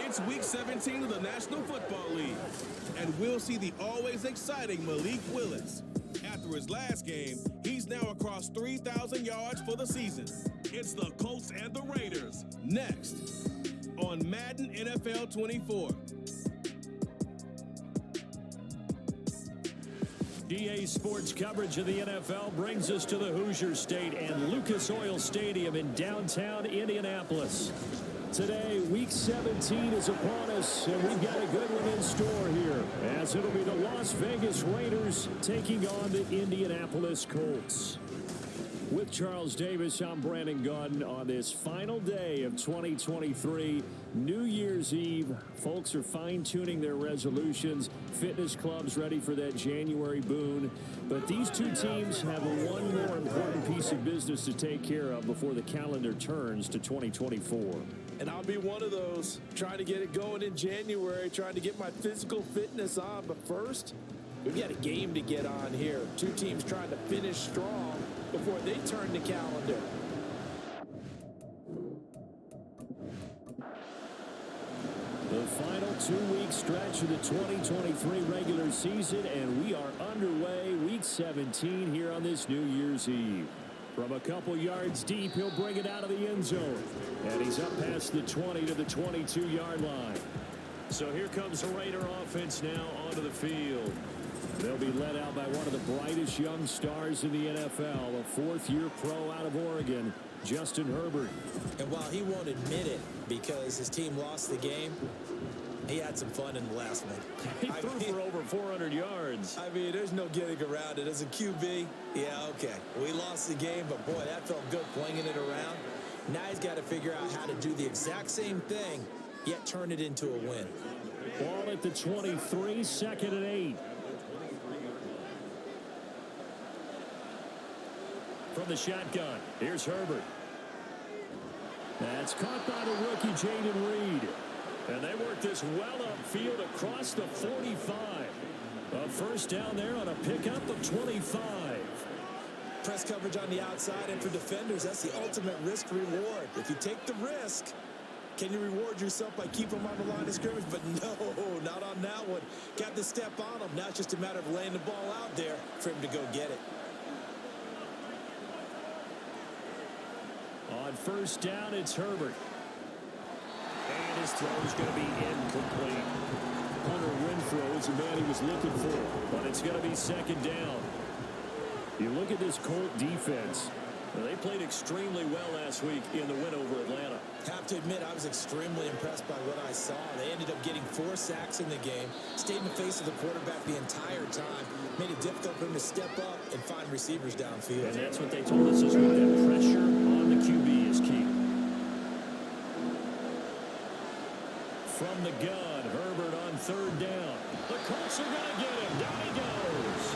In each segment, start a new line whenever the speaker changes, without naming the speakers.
It's Week 17 of the National Football League, and we'll see the always exciting Malik Willis. After his last game, he's now across 3,000 yards for the season. It's the Colts and the Raiders, next on Madden NFL 24.
EA Sports coverage of the NFL brings us to the Hoosier State and Lucas Oil Stadium in downtown Indianapolis. Today, Week 17 is upon us, and we've got a good one in store here, as it'll be the Las Vegas Raiders taking on the Indianapolis Colts. With Charles Davis, I'm Brandon Gunn on this final day of 2023, New Year's Eve. Folks are fine-tuning their resolutions. Fitness clubs ready for that January boon. But these two teams have one more important piece of business to take care of before the calendar turns to 2024.
And I'll be one of those, trying to get it going in January, trying to get my physical fitness on. But first, we've got a game to get on here. Two teams trying to finish strong before they turn the calendar.
The final two-week stretch of the 2023 regular season, and we are underway, Week 17 here on this New Year's Eve. From a couple yards deep, he'll bring it out of the end zone. And he's up past the 20 to the 22-yard line. So here comes the Raider offense now onto the field. They'll be led out by one of the brightest young stars in the NFL, a fourth-year pro out of Oregon, Justin Herbert.
And while he won't admit it because his team lost the game, he had some fun in the last one.
He threw for over 400 yards.
I mean, there's no getting around it. As a QB, yeah, okay. We lost the game, but boy, that felt good flinging it around. Now he's got to figure out how to do the exact same thing, yet turn it into a win.
Ball at the 23, 2nd and 8. From the shotgun, here's Herbert. That's caught by the rookie, Jaden Reed. And they work this well upfield across the 45. A first down there on a pickup of 25.
Press coverage on the outside, and for defenders, that's the ultimate risk-reward. If you take the risk, can you reward yourself by keeping them on the line of scrimmage? But no, not on that one. Got to step on them. Now it's just a matter of laying the ball out there for him to go get it.
On first down, it's Herbert. And his throw is going to be incomplete. Hunter Renfrow is the man he was looking for, but it's going to be 2nd down. You look at this Colt defense. They played extremely well last week in the win over Atlanta.
Have to admit, I was extremely impressed by what I saw. They ended up getting 4 sacks in the game, stayed in the face of the quarterback the entire time, made it difficult for him to step up and find receivers downfield.
And that's what they told us is with that pressure on the QB is key. From the gun, Herbert on 3rd down. The Colts are going to get him. Down he goes.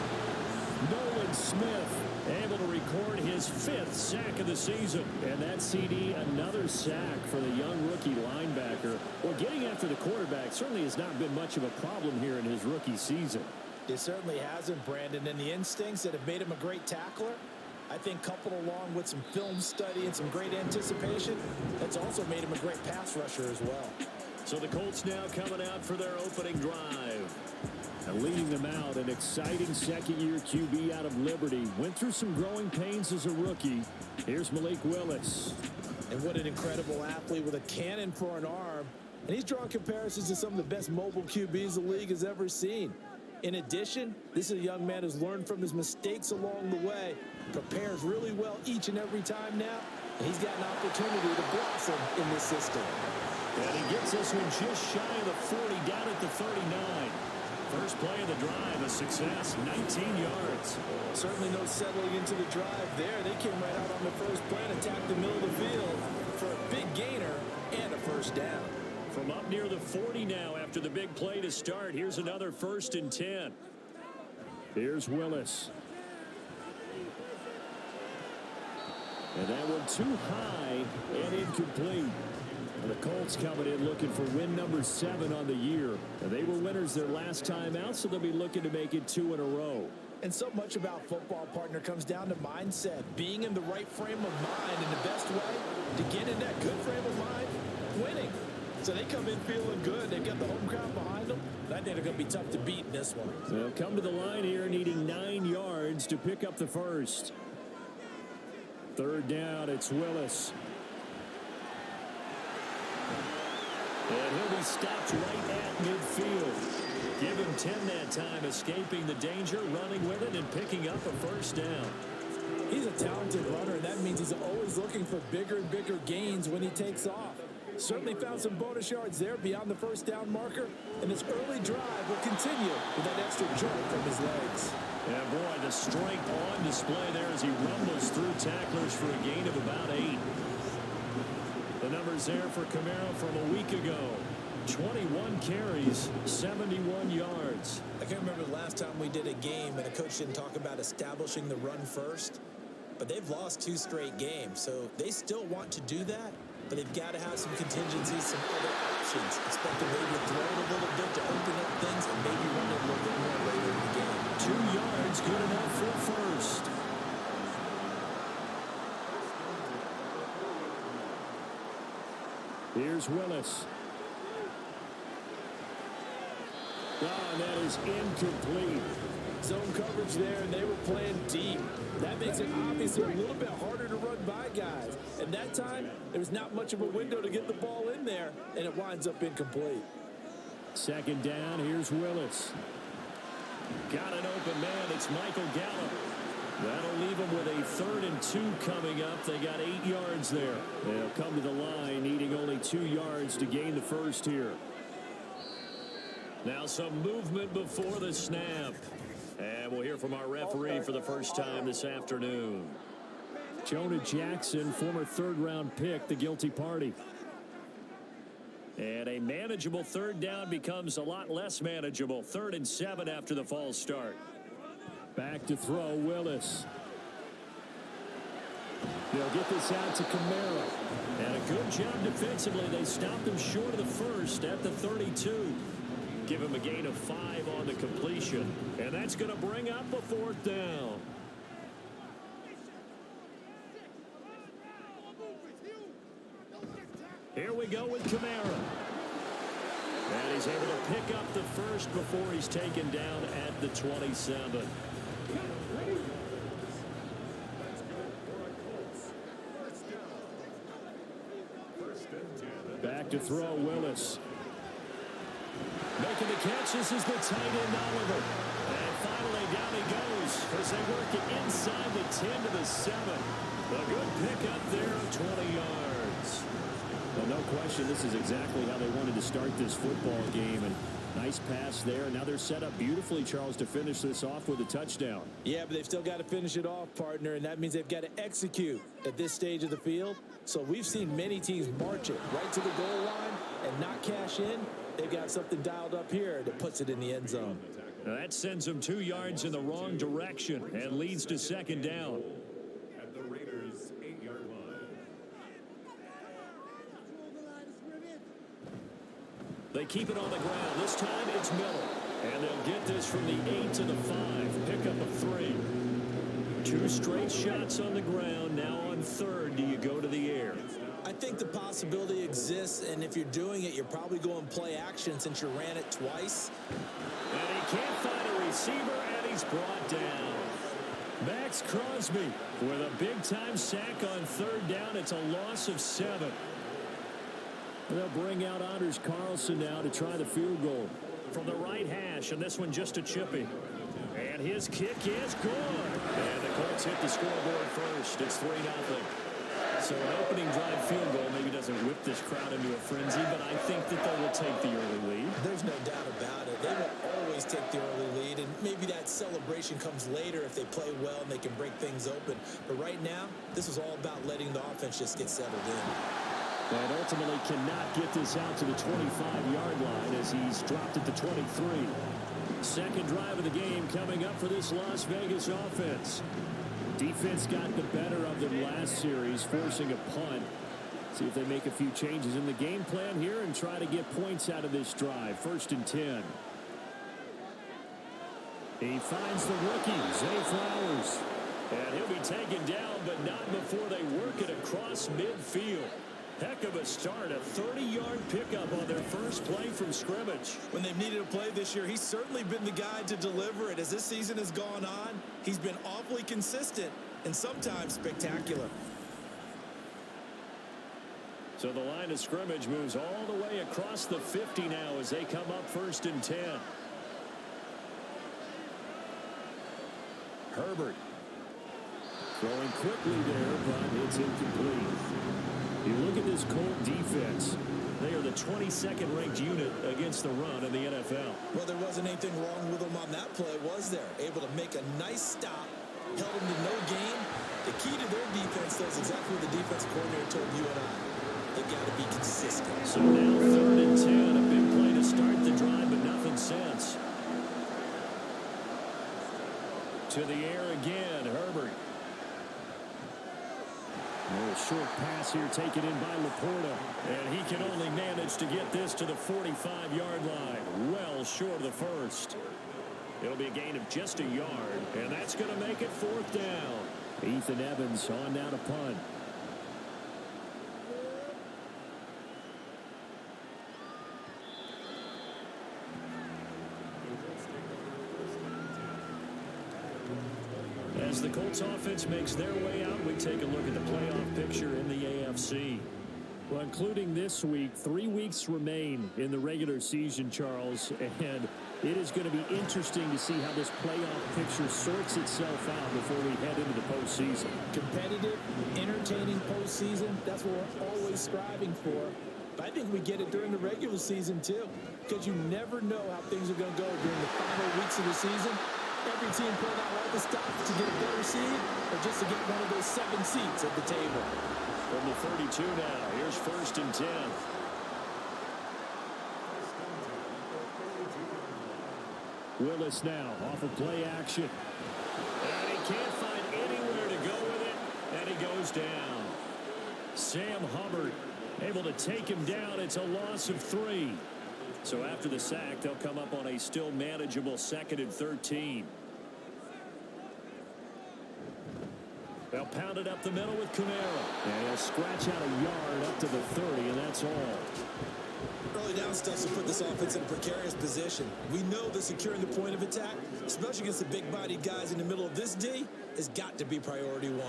Nolan Smith able to record his 5th sack of the season. And that CD, another sack for the young rookie linebacker. Well, getting after the quarterback certainly has not been much of a problem here in his rookie season.
It certainly hasn't, Brandon. And the instincts that have made him a great tackler, I think coupled along with some film study and some great anticipation, that's also made him a great pass rusher as well.
So the Colts now coming out for their opening drive. And leading them out, an exciting second-year QB out of Liberty. Went through some growing pains as a rookie. Here's Malik Willis.
And what an incredible athlete with a cannon for an arm. And he's drawing comparisons to some of the best mobile QBs the league has ever seen. In addition, this is a young man who's learned from his mistakes along the way, prepares really well each and every time now, and he's got an opportunity to blossom in this system.
And he gets this one just shy of the 40, down at the 39. First play of the drive, a success, 19 yards.
Certainly no settling into the drive there. They came right out on the first play and attacked the middle of the field for a big gainer and a first down.
From up near the 40 now after the big play to start. Here's another 1st and 10. Here's Willis. And that one too high and incomplete. And the Colts coming in looking for win number 7 on the year. And they were winners their last time out, so they'll be looking to make it 2 in a row.
And so much about football, partner, comes down to mindset. Being in the right frame of mind, and the best way to get in that good frame of mind, winning. So they come in feeling good. They've got the home crowd behind them. I think they're going to be tough to beat in this one.
They'll come to the line here needing 9 yards to pick up the first. Third down, it's Willis. And he'll be stopped right at midfield. Give him 10 that time, escaping the danger, running with it, and picking up a first down.
He's a talented runner, and that means he's always looking for bigger and bigger gains when he takes off. Certainly found some bonus yards there beyond the first down marker, and his early drive will continue with that extra jolt from his legs.
Yeah, boy, the strength on display there as he rumbles through tacklers for a gain of about 8. The numbers there for Kamara from a week ago. 21 carries, 71 yards.
I can't remember the last time we did a game and a coach didn't talk about establishing the run first, but they've lost 2 straight games, so they still want to do that, but they've got to have some contingencies, some other options. Expect to maybe throw it a little bit to open up things and maybe run it a little bit more later in the game.
2 yards, good enough for first. Here's Willis. And that is incomplete.
Zone coverage there, and they were playing deep. That makes it obviously a little bit harder to run by guys. And that time, there's not much of a window to get the ball in there, and it winds up incomplete.
Second down, here's Willis. Got an open man, it's Michael Gallup. That'll leave them with a 3rd and 2 coming up. They got 8 yards there. They'll come to the line, needing only 2 yards to gain the first here. Now some movement before the snap. And we'll hear from our referee for the first time this afternoon. Jonah Jackson, former 3rd-round pick, the guilty party. And a manageable 3rd down becomes a lot less manageable. 3rd and 7 after the false start. Back to throw, Willis. They'll get this out to Kamara. And a good job defensively. They stopped him short of the first at the 32. Give him a gain of 5 on the completion. And that's going to bring up a 4th down. Here we go with Kamara. And he's able to pick up the first before he's taken down at the 27. Back to throw, Willis. Making the catch, this is the tight end, Oliver. And finally down he goes as they work it inside the 10 to the 7. A good pickup there of 20 yards. Well, no question, this is exactly how they wanted to start this football game. And nice pass there. Now they're set up beautifully, Charles, to finish this off with a touchdown.
Yeah, but they've still got to finish it off, partner, and that means they've got to execute at this stage of the field. So we've seen many teams march it right to the goal line and not cash in. They've got something dialed up here that puts it in the end zone.
Now that sends them 2 yards in the wrong direction and leads to 2nd down.
At the Raiders' 8-yard line.
They keep it on the ground. This time it's Miller. And they'll get this from the 8 to the 5. Pick up a 3. 2 straight shots on the ground. Now on 3rd, do you go to the air?
I think the possibility exists, and if you're doing it, you're probably going play action since you ran it twice.
And he can't find a receiver, and he's brought down. Max Crosby with a big-time sack on 3rd down. It's a loss of 7. They'll bring out Anders Carlson now to try the field goal. From the right hash, and this one just a chippy. And his kick is good. And the Colts hit the scoreboard first. It's 3-0. So an opening drive field goal maybe doesn't whip this crowd into a frenzy, but I think that they will take the early lead.
There's no doubt about it. They will always take the early lead, and maybe that celebration comes later if they play well and they can break things open. But right now, this is all about letting the offense just get settled in.
And ultimately cannot get this out to the 25-yard line as he's dropped at the 23. Second drive of the game coming up for this Las Vegas offense. Defense got the better of them last series, forcing a punt. See if they make a few changes in the game plan here and try to get points out of this drive. 1st and 10. He finds the rookie, Zay Flowers. And he'll be taken down, but not before they work it across midfield. Heck of a start, a 30-yard pickup on their first play from scrimmage.
When they've needed a play this year, he's certainly been the guy to deliver it. As this season has gone on, he's been awfully consistent and sometimes spectacular.
So the line of scrimmage moves all the way across the 50 now as they come up 1st and 10. Herbert throwing quickly there, but it's incomplete. You look at this Colt defense. They are the 22nd ranked unit against the run in the NFL.
Well, there wasn't anything wrong with them on that play, was there? Able to make a nice stop, held them to no gain. The key to their defense, though, is exactly what the defense coordinator told you and I. They got to be consistent.
So now 3rd and 10, a big play to start the drive, but nothing since. To the air again, Herbert. A short pass here taken in by Laporta. And he can only manage to get this to the 45-yard line. Well short of the first. It'll be a gain of just a yard. And that's going to make it 4th down. Ethan Evans on down to punt. As the Colts offense makes their way out, we take a look at the playoff picture in the AFC. Well, including this week, 3 weeks remain in the regular season, Charles, and it is going to be interesting to see how this playoff picture sorts itself out before we head into the postseason.
Competitive, entertaining postseason, that's what we're always striving for. But I think we get it during the regular season, too, because you never know how things are going to go during the final weeks of the season. Every team pulling out all the stops to get a better seed or just to get one of those 7 seats at the table.
From the 32 now, here's 1st and 10. Willis now off of play action. And he can't find anywhere to go with it, and he goes down. Sam Hubbard able to take him down. It's a loss of 3. So after the sack, they'll come up on a still manageable 2nd and 13. They'll pound it up the middle with Kamara. And he'll scratch out a yard up to the 30, and that's all.
Early down stuff to put this offense in a precarious position. We know that securing the point of attack, especially against the big-bodied guys in the middle of this D, has got to be priority 1.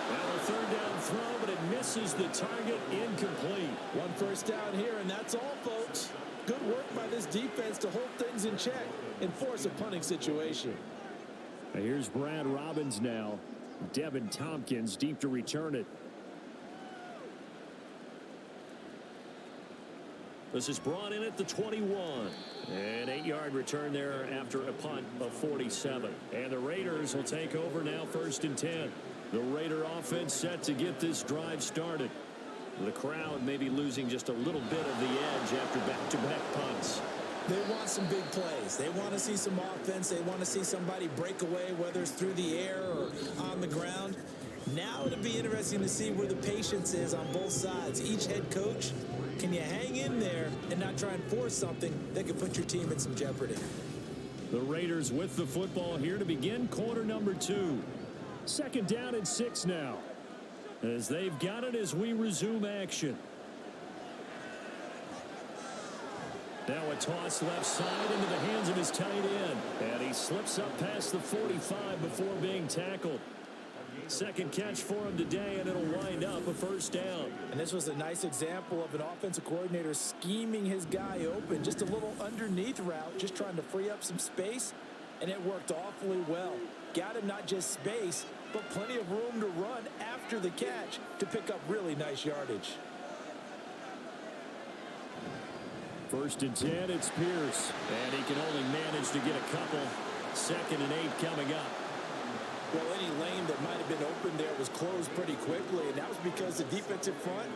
Now a 3rd down throw, but it misses the target, incomplete.
1 first down here, and that's all, folks. Good work by this defense to hold things in check and force a punting situation.
Now here's Brad Robbins now. Devin Tompkins deep to return it. This is brought in at the 21. An 8-yard return there after a punt of 47. And the Raiders will take over now 1st and 10. The Raider offense set to get this drive started. The crowd may be losing just a little bit of the edge after back-to-back punts.
They want some big plays. They want to see some offense. They want to see somebody break away, whether it's through the air or on the ground. Now it'll be interesting to see where the patience is on both sides. Each head coach, can you hang in there and not try and force something that could put your team in some jeopardy?
The Raiders with the football here to begin quarter number 2. 2nd down and 6 now. As they've got it as we resume action. Now a toss left side into the hands of his tight end. And he slips up past the 45 before being tackled. 2nd catch for him today, and it'll wind up a 1st down.
And this was a nice example of an offensive coordinator scheming his guy open. Just a little underneath route, just trying to free up some space. And it worked awfully well. Got him not just space, but plenty of room to run after the catch to pick up really nice yardage.
1st and 10, it's Pierce. And he can only manage to get a couple. 2nd and 8 coming up.
Well, any lane that might have been open there was closed pretty quickly, and that was because the defensive front,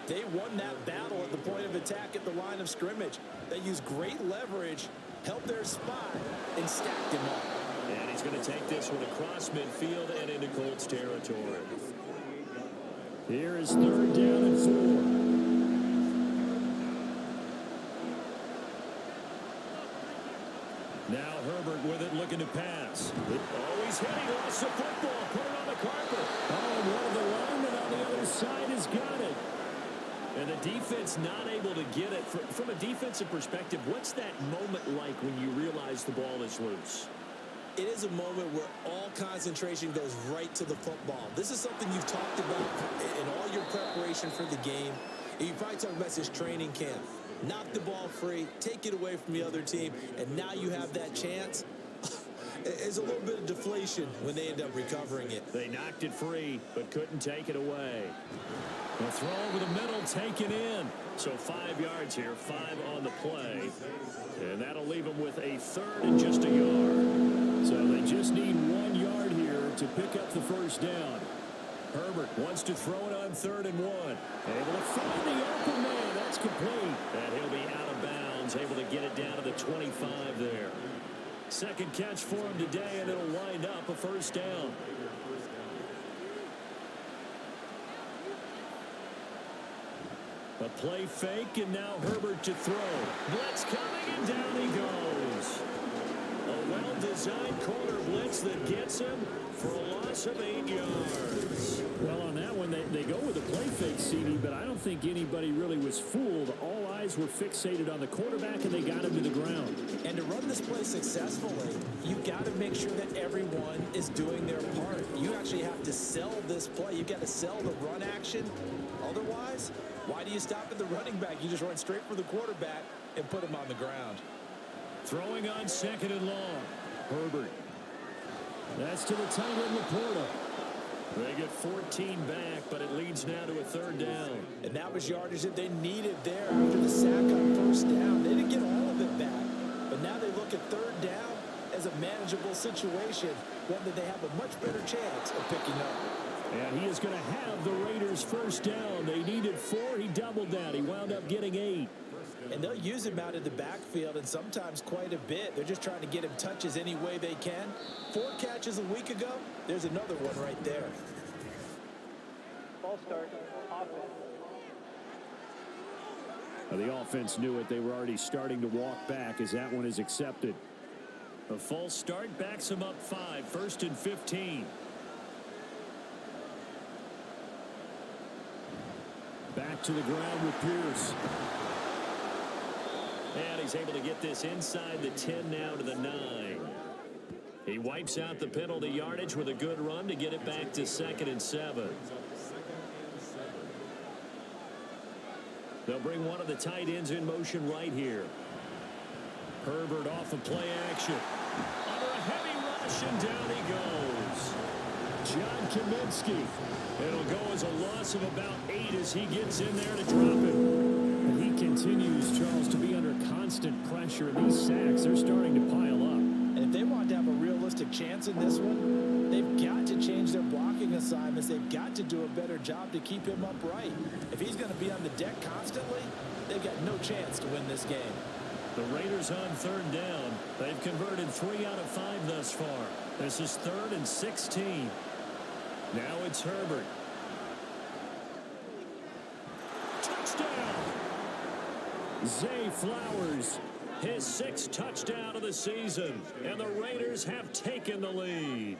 they won that battle at the point of attack at the line of scrimmage. They used great leverage, held their spot, and stacked him up.
And he's going to take this one across midfield and into Colts territory. Here is 3rd down and 4. Now Herbert with it, looking to pass. Oh, he's hitting, lost the football, put it on the carpet. Oh, and one of the linemen He's got it. And the defense not able to get it. From a defensive perspective, what's that moment like when you realize the ball is loose?
It is a moment where all concentration goes right to the football. This is something you've talked about in all your preparation for the game. And you probably talked about this training camp. Knock the ball free, take it away from the other team, and now you have that chance. It's a little bit of deflation when they end up recovering it.
They knocked it free, but couldn't take it away. The throw over the middle, taken in. So 5 yards here, 5 on the play. And that'll leave them with a third and just a yard. So they just need 1 yard here to pick up the first down. Herbert wants to throw it on 3rd and 1. Able to find the open man. That's complete. And he'll be out of bounds, able to get it down to the 25 there. Second catch for him today, and it'll wind up a first down. A play fake, and now Herbert to throw. Blitz coming, and down he goes. A well-designed corner blitz that gets him for a loss of 8 yards.
Well, on that one, they go with a play fake, CD, but I don't think anybody really was fooled. All eyes were fixated on the quarterback, and they got him to the ground.
And to run this play successfully, you've got to make sure that everyone is doing their part. You actually have to sell this play. You've got to sell the run action. Otherwise, why do you stop at the running back? You just run straight for the quarterback and put him on the ground.
Throwing on 2nd and long. Herbert.
That's to the tight end, Laporta.
They get 14 back, but it leads now to a 3rd down.
And that was yardage that they needed there after the sack on 1st down. They didn't get all of it back, but now they look at 3rd down as a manageable situation, one that they have a much better chance of picking up.
And he is going to have the Raiders' first down. They needed 4. He doubled that. He wound up getting 8.
And they'll use him out of the backfield, and sometimes quite a bit. They're just trying to get him touches any way they can. 4 catches a week ago. There's another one right there.
Ball start. Offense.
The offense knew it. They were already starting to walk back as that one is accepted.
A false start backs him up 5. 1st and 15.
Back to the ground with Pierce.
And he's able to get this inside the 10 now to the 9. He wipes out the penalty yardage with a good run to get it back to 2nd and 7. They'll bring one of the tight ends in motion right here. Herbert off of play action. Under a heavy rush, and down he goes.
John Kaminsky.
It'll go as a loss of about 8 as he gets in there to drop him.
And he continues, Charles, to be under constant pressure. These sacks, they're starting to pile up.
And if they want to have a realistic chance in this one, they've got to change their blocking assignments. They've got to do a better job to keep him upright. If he's going to be on the deck constantly, they've got no chance to win this game.
The Raiders on 3rd down. They've converted 3 out of 5 thus far. This is 3rd and 16. Now it's Herbert. Touchdown! Zay Flowers, his 6th touchdown of the season, and the Raiders have taken the lead.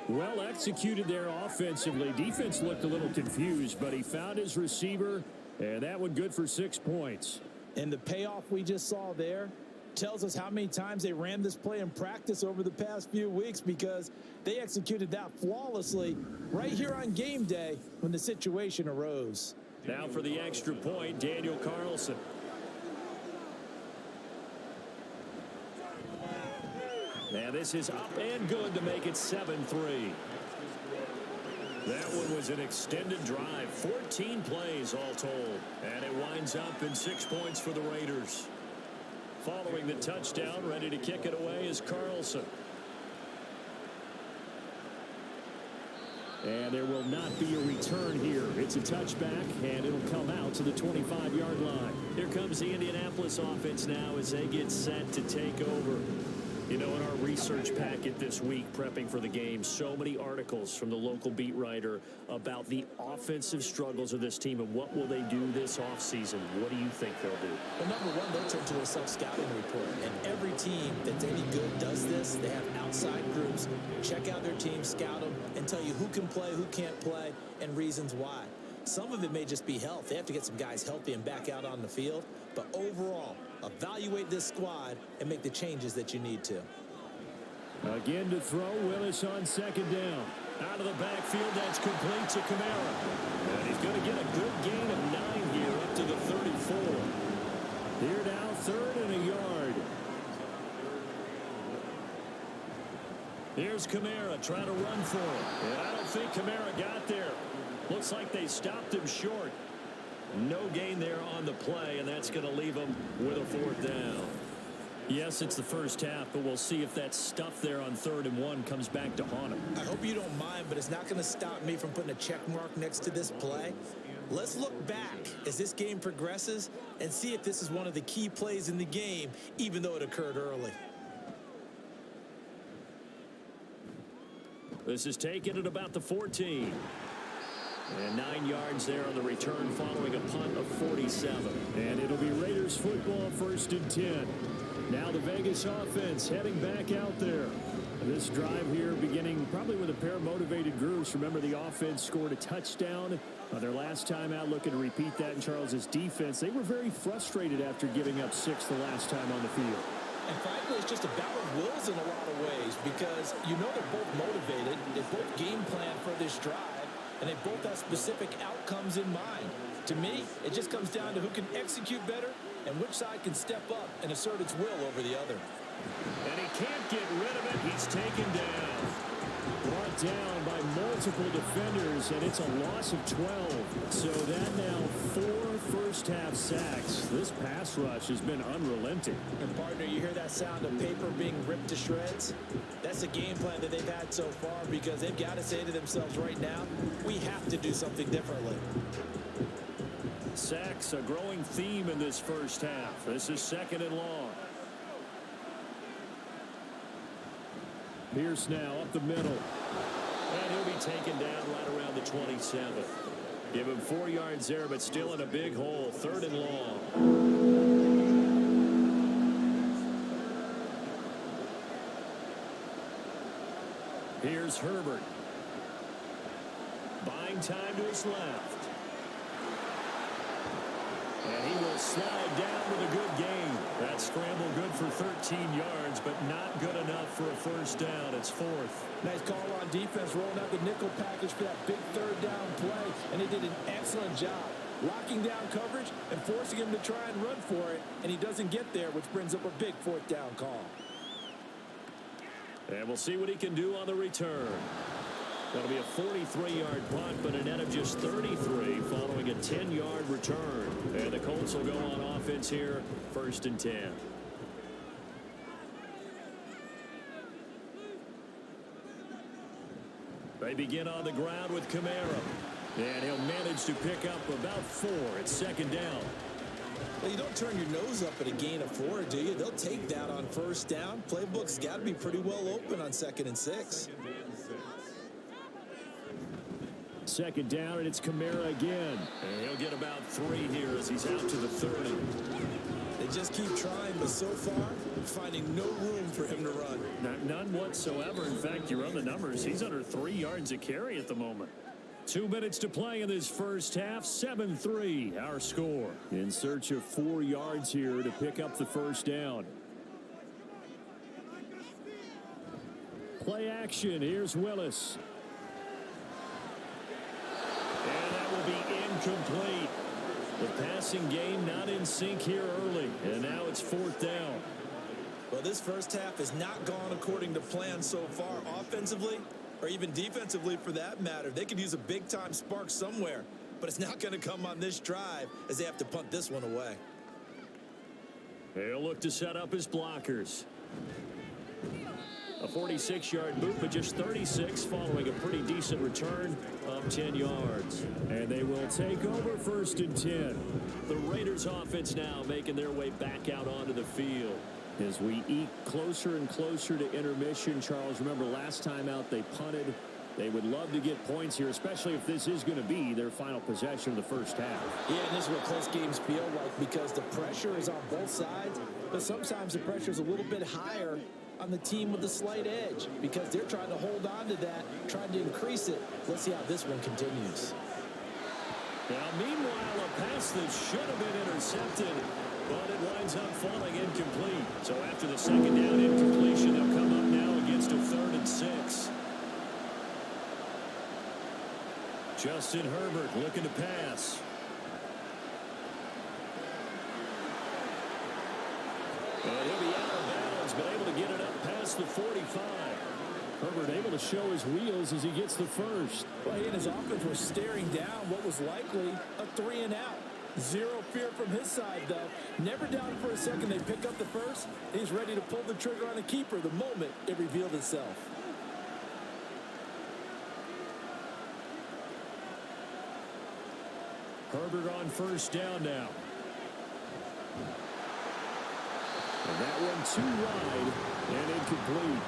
Well executed there offensively. Defense looked a little confused, but he found his receiver, and that one good for 6 points.
And the payoff we just saw there tells us how many times they ran this play in practice over the past few weeks, because they executed that flawlessly right here on game day when the situation arose.
Now for the extra point, Daniel Carlson. Now this is up and good to make it 7-3. That one was an extended drive, 14 plays all told, and it winds up in 6 points for the Raiders. Following the touchdown, ready to kick it away is Carlson.
And there will not be a return here. It's a touchback, and it'll come out to the 25-yard line.
Here comes the Indianapolis offense now as they get set to take over. You know, in our research packet this week, prepping for the game, so many articles from the local beat writer about the offensive struggles of this team and what will they do this offseason. What do you think they'll do?
Well, number one, they'll turn to a self-scouting report. And every team that's any good does this. They have outside groups, check out their team, scout them, and tell you who can play, who can't play, and reasons why. Some of it may just be health. They have to get some guys healthy and back out on the field. But overall, evaluate this squad and make the changes that you need to.
Again to throw, Willis on second down. Out of the backfield, that's complete to Kamara. And he's going to get a good gain of 9 here up to the 34. Here now, 3rd and a yard. Here's Kamara trying to run for it. And I don't think Kamara got there. Looks like they stopped him short. No gain there on the play, and that's going to leave him with a 4th down. Yes, it's the first half, but we'll see if that stuff there on 3rd and 1 comes back to haunt him.
I hope you don't mind, but it's not going to stop me from putting a check mark next to this play. Let's look back as this game progresses and see if this is one of the key plays in the game, even though it occurred early.
This is taken at about the 14. And 9 yards there on the return following a punt of 47. And it'll be Raiders football, 1st and 10. Now the Vegas offense heading back out there. This drive here beginning probably with a pair of motivated groups. Remember, the offense scored a touchdown on their last time out. Looking to repeat that in Charles's defense. They were very frustrated after giving up 6 the last time on the field.
And frankly, it's just a battle of wills in a lot of ways because you know they're both motivated. They both game plan for this drive. And they both have specific outcomes in mind. To me, it just comes down to who can execute better and which side can step up and assert its will over the other.
And he can't get rid of it. He's taken down. Brought down by multiple defenders, and it's a loss of 12. So that now 4 first-half sacks. This pass rush has been unrelenting.
And, partner, you hear that sound of paper being ripped to shreds? That's a game plan that they've had so far because they've got to say to themselves right now, we have to do something differently.
Sacks, a growing theme in this first half. This is 2nd and long. Pierce now up the middle. And he'll be taken down right around the 27. Give him 4 yards there, but still in a big hole. 3rd and long. Here's Herbert. Buying time to his left. And he will slide down with a good gain. That scramble good for 13 yards, but not good enough for a 1st down. It's 4th.
Nice call on defense, rolling out the nickel package for that big 3rd down play, and they did an excellent job locking down coverage and forcing him to try and run for it, and he doesn't get there, which brings up a big 4th down call.
And we'll see what he can do on the return. That'll be a 43-yard punt, but a net of just 33 following a 10-yard return. And the Colts will go on offense here, 1st and 10. They begin on the ground with Kamara. And he'll manage to pick up about 4 at 2nd down.
Well, you don't turn your nose up at a gain of 4, do you? They'll take that on 1st down. Playbook's got to be pretty well open on 2nd and 6.
2nd down, and it's Kamara again. And he'll get about 3 here as he's out to the 30.
They just keep trying, but so far, finding no room for him to run.
None whatsoever. In fact, you run the numbers. He's under 3 yards a carry at the moment. 2 minutes to play in this first half. 7-3, our score. In search of 4 yards here to pick up the 1st down. Play action. Here's Willis. And that will be incomplete. The passing game not in sync here early. And now it's 4th down.
Well, this first half has not gone according to plan so far offensively or even defensively for that matter. They could use a big-time spark somewhere, but it's not going to come on this drive as they have to punt this one away.
They'll look to set up his blockers. A 46-yard boot, but just 36 following a pretty decent return of 10 yards. And they will take over 1st and 10. The Raiders offense now making their way back out onto the field. As we eke closer and closer to intermission, Charles, remember last time out they punted. They would love to get points here, especially if this is going to be their final possession of the first half.
Yeah, and this is what close games feel like because the pressure is on both sides, but sometimes the pressure is a little bit higher on the team with the slight edge because they're trying to hold on to that, trying to increase it. Let's see how this one continues.
Now, meanwhile, a pass that should have been intercepted, but it winds up falling incomplete. So after the second down incompletion, they'll come up now against a 3rd and 6. Justin Herbert looking to pass. And he'll be out of bounds, but able to get it up past the 45. Herbert able to show his wheels as he gets the first.
Well, he and his offense were staring down what was likely a 3 and out. Zero fear from his side, though. Never doubted for a second they pick up the first. He's ready to pull the trigger on a keeper the moment it revealed itself.
Herbert on first down now. And that one too wide and incomplete.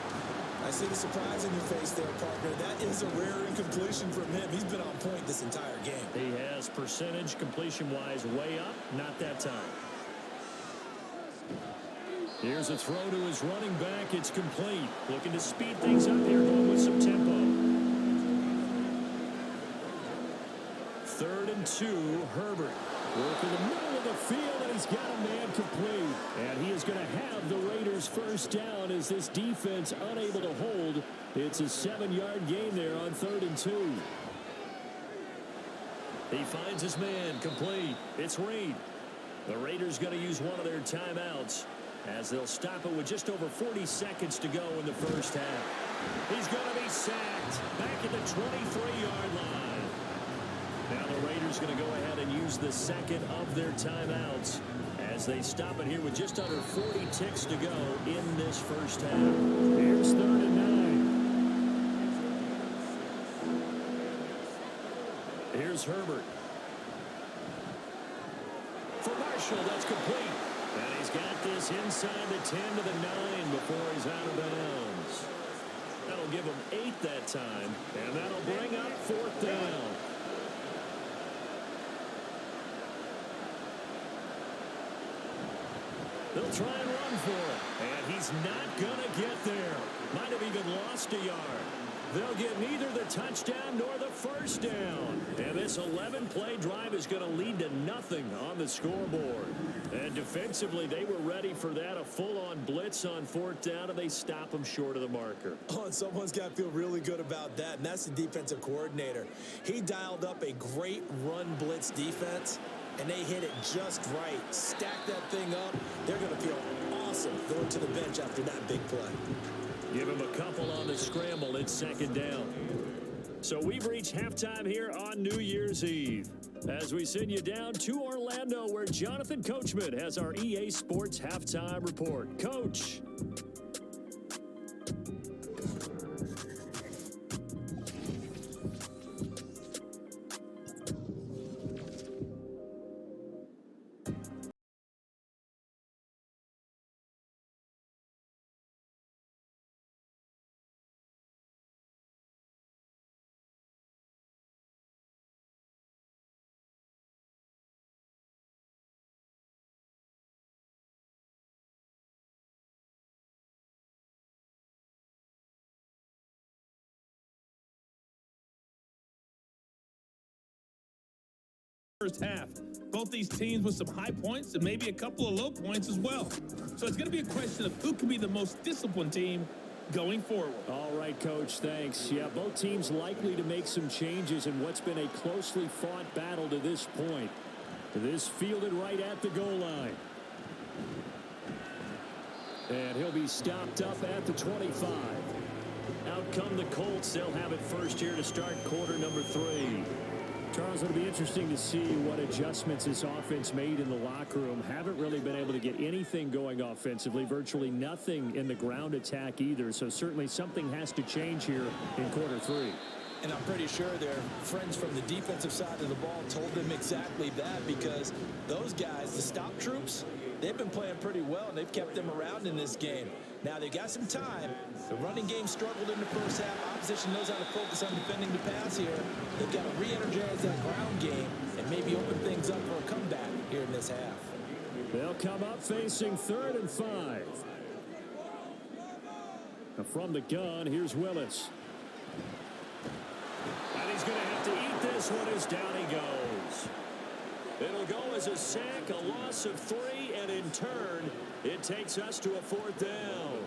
I see the surprise in your face there, partner. That is a rare incompletion from him. He's been on point this entire game.
He has percentage completion-wise way up. Not that time. Here's a throw to his running back. It's complete. Looking to speed things up here, going with some tempo. 3rd and 2, Herbert. Working the middle of the field, and he's got a man complete. And he is going to have the Raiders first down as this defense unable to hold. It's a 7-yard gain there on 3rd and 2. He finds his man complete. It's Reed. The Raiders going to use one of their timeouts as they'll stop it with just over 40 seconds to go in the first half. He's going to be sacked back at the 23-yard line. Now the Raiders going to go ahead and use the second of their timeouts as they stop it here with just under 40 ticks to go in this first half. Here's 3rd and 9. Here's Herbert. For Marshall, that's complete. And he's got this inside the 10 to the 9 before he's out of bounds. That'll give him 8 that time, and that'll bring up 4th down. They'll try and run for it, and he's not going to get there. Might have even lost a yard. They'll get neither the touchdown nor the first down. And this 11-play drive is going to lead to nothing on the scoreboard. And defensively, they were ready for that, a full-on blitz on 4th down, and they stop them short of the marker.
Oh, and someone's got to feel really good about that, and that's the defensive coordinator. He dialed up a great run blitz defense, and they hit it just right. Stack that thing up. They're going to feel awesome going to the bench after that big play.
Give him a couple on the scramble. It's 2nd down. So we've reached halftime here on New Year's Eve as we send you down to Orlando, where Jonathan Coachman has our EA Sports halftime report. Coach.
First half. Both these teams with some high points and maybe a couple of low points as well. So it's going to be a question of who can be the most disciplined team going forward.
All right, Coach, thanks. Yeah, both teams likely to make some changes in what's been a closely fought battle to this point. This fielded right at the goal line. And he'll be stopped up at the 25. Out come the Colts. They'll have it first here to start quarter number 3. Charles, it'll be interesting to see what adjustments this offense made in the locker room. Haven't really been able to get anything going offensively, virtually nothing in the ground attack either. So certainly something has to change here in quarter 3.
And I'm pretty sure their friends from the defensive side of the ball told them exactly that, because those guys, the stop troops, they've been playing pretty well, and they've kept them around in this game. Now, they've got some time. The running game struggled in the first half. Opposition knows how to focus on defending the pass here. They've got to re-energize that ground game and maybe open things up for a comeback here in this half.
They'll come up facing 3rd and 5. Now from the gun, here's Willis. And he's going to have to eat this one as down he goes. draws a sack, a loss of 3, and in turn, it takes us to a 4th down.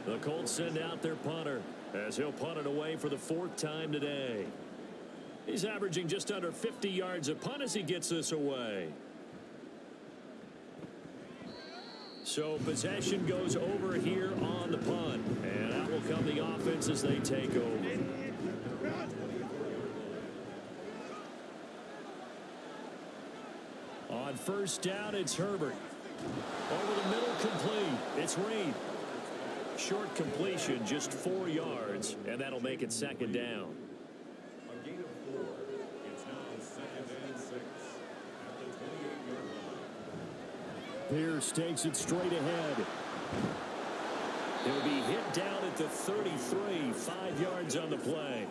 The Colts send out their punter as he'll punt it away for the 4th time today. He's averaging just under 50 yards a punt as he gets this away. So possession goes over here on the punt, and out will come the offense as they take over. On 1st down, it's Herbert. Over the middle, complete. It's Reed. Short completion, just 4 yards, and that'll make it 2nd down.
A gain of 4. It's now 2nd and 6 at the 28-yard line.
Pierce takes it straight ahead. He'll be hit down at the 33, 5 yards on the play.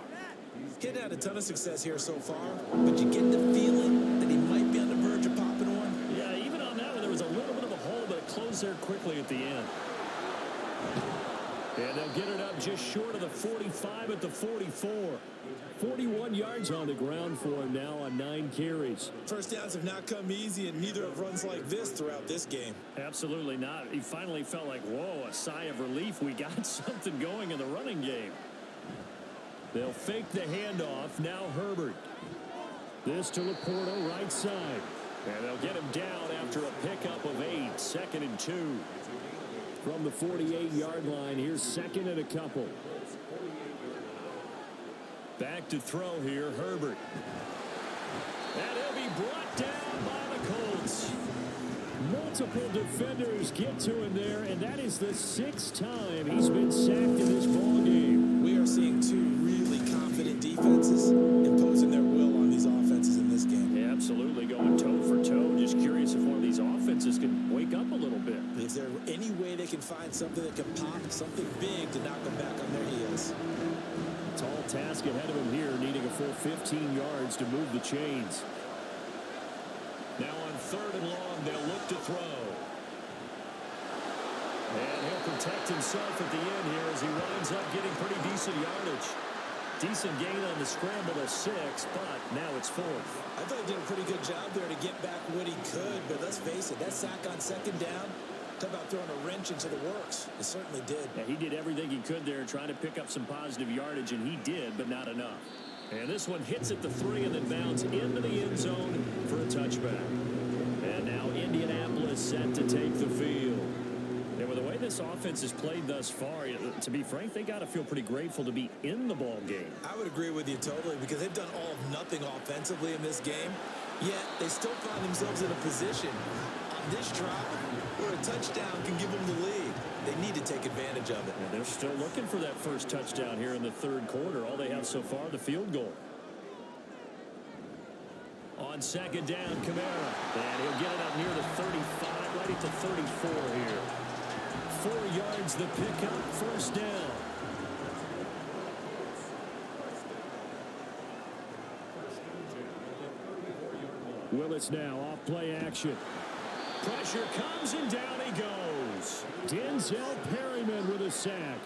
Getting had a ton of success here so far, but you get the feeling that he might be on the verge of popping one.
Yeah, even on that one, there was a little bit of a hole, but it closed there quickly at the end. And they'll get it up just short of the 45 at the 44. 41 yards on the ground for him now on 9 carries.
First downs have not come easy, and neither have runs like this throughout this game.
Absolutely not. He finally felt like, whoa, a sigh of relief. We got something going in the running game. They'll fake the handoff. Now Herbert. This to Laporta, right side. And they'll get him down after a pickup of 8. 2nd and 2. From the 48-yard line, here's 2nd and a couple. Back to throw here, Herbert. And he'll be brought down by the Colts. Multiple defenders get to him there, and that is the 6th time he's been sacked in this ballgame.
We are seeing 2 really confident defenses imposing their will on these offenses in this game.
Yeah, absolutely, going toe for toe. Just curious if one of these offenses can wake up a little bit.
Is there any way they can find something that can pop, something big to knock them back on their heels?
Tall task ahead of him here, needing a full 15 yards to move the chains. Now on 3rd and long, they'll look to throw. And he'll protect himself at the end here as he winds up getting pretty decent yardage. Decent gain on the scramble of 6, but now it's 4th.
I thought he did a pretty good job there to get back what he could, but let's face it, that sack on 2nd down, talk about throwing a wrench into the works. It certainly did.
Yeah, he did everything he could there trying to pick up some positive yardage, and he did, but not enough. And this one hits at the 3 and then bounds into the end zone for a touchback. And now Indianapolis set to take the field. And with the way this offense has played thus far, to be frank, they got to feel pretty grateful to be in the ball game.
I would agree with you totally, because they've done all of nothing offensively in this game, yet they still find themselves in a position on this drive where a touchdown can give them the lead. They need to take advantage of it.
And they're still looking for that first touchdown here in the 3rd quarter. All they have so far, the field goal. On 2nd down, Kamara. And he'll get it up near the 35, right at the 34 here. 4 yards the pickup, 1st down. Willis now off play action. Pressure comes and down he goes. Denzel Perryman with a sack.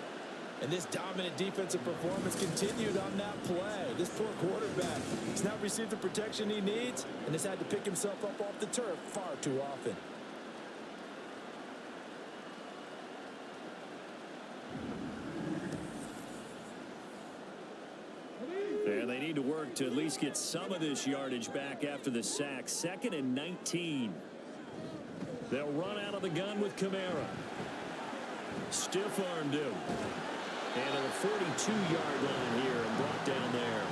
And this dominant defensive performance continued on that play. This poor quarterback has not received the protection he needs and has had to pick himself up off the turf far too often.
And they need to work to at least get some of this yardage back after the sack. 2nd and 19. They'll run out of the gun with Kamara. Stiff-armed him. And at the 42-yard line here and brought down there.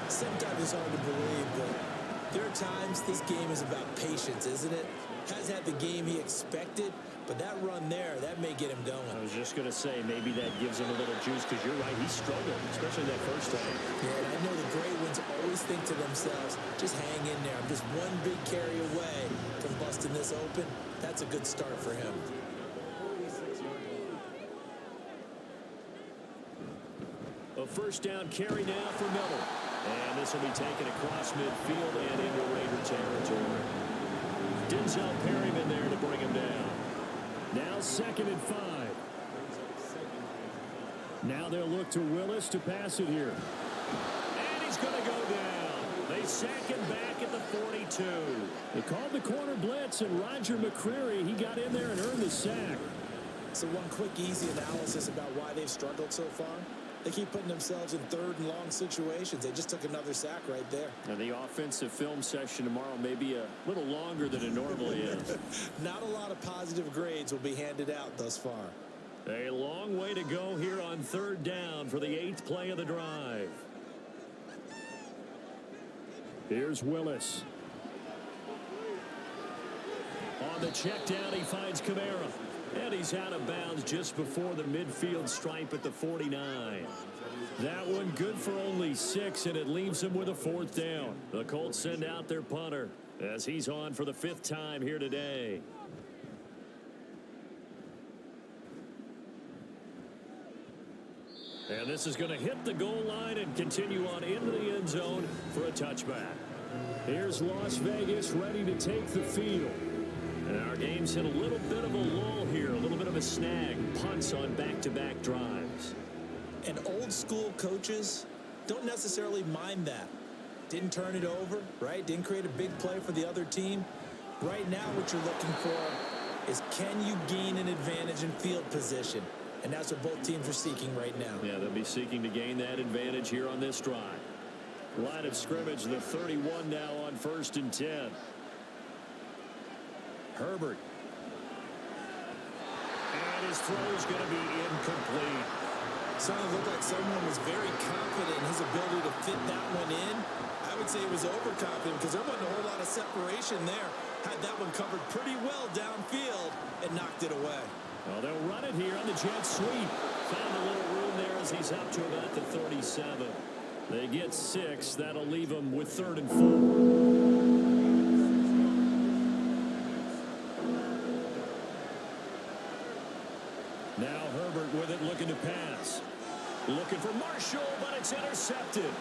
Sometimes it's hard to believe, but there are times this game is about patience, isn't it? Has had the game he expected, but that run there, that may get him going.
I was just going to say, maybe that gives him a little juice, because you're right, he struggled, especially that first time.
Yeah, and I know the great ones always think to themselves, just hang in there. I'm just one big carry away from busting this open. That's a good start for him.
A 1st down carry now for Miller. And this will be taken across midfield and into Raider territory. Denzel Perryman there to bring him down. Now 2nd and 5. Now they'll look to Willis to pass it here. And he's going to go down. They sack him back at the 42. They called the corner blitz, and Roger McCreary, he got in there and earned the sack.
So one quick, easy analysis about why they've struggled so far. They keep putting themselves in third and long situations. They just took another sack right there.
And the offensive film session tomorrow may be a little longer than it normally is.
Not a lot of positive grades will be handed out thus far.
A long way to go here on third down for the 8th play of the drive. Here's Willis. On the check down, he finds Kamara. And he's out of bounds just before the midfield stripe at the 49. That one good for only 6, and it leaves him with a 4th down. The Colts send out their punter as he's on for the 5th time here today. And this is going to hit the goal line and continue on into the end zone for a touchback. Here's Las Vegas ready to take the field. And our game's hit a little bit of a lull here, a little bit of a snag. Punts on back-to-back drives.
And old school coaches don't necessarily mind that. Didn't turn it over, right? Didn't create a big play for the other team. Right now what you're looking for is, can you gain an advantage in field position? And that's what both teams are seeking right now.
Yeah, they'll be seeking to gain that advantage here on this drive. Line of scrimmage, the 31 now on 1st and 10. Herbert. And his throw is going to be incomplete.
Certainly looked like someone was very confident in his ability to fit that one in. I would say he was overconfident because there wasn't a whole lot of separation there. Had that one covered pretty well downfield and knocked it away.
Well, they'll run it here on the jet sweep. Found a little room there as he's up to about the 37. They get 6. That'll leave them with 3rd and 4. Now Herbert with it, looking to pass. Looking for Marshall, but it's intercepted.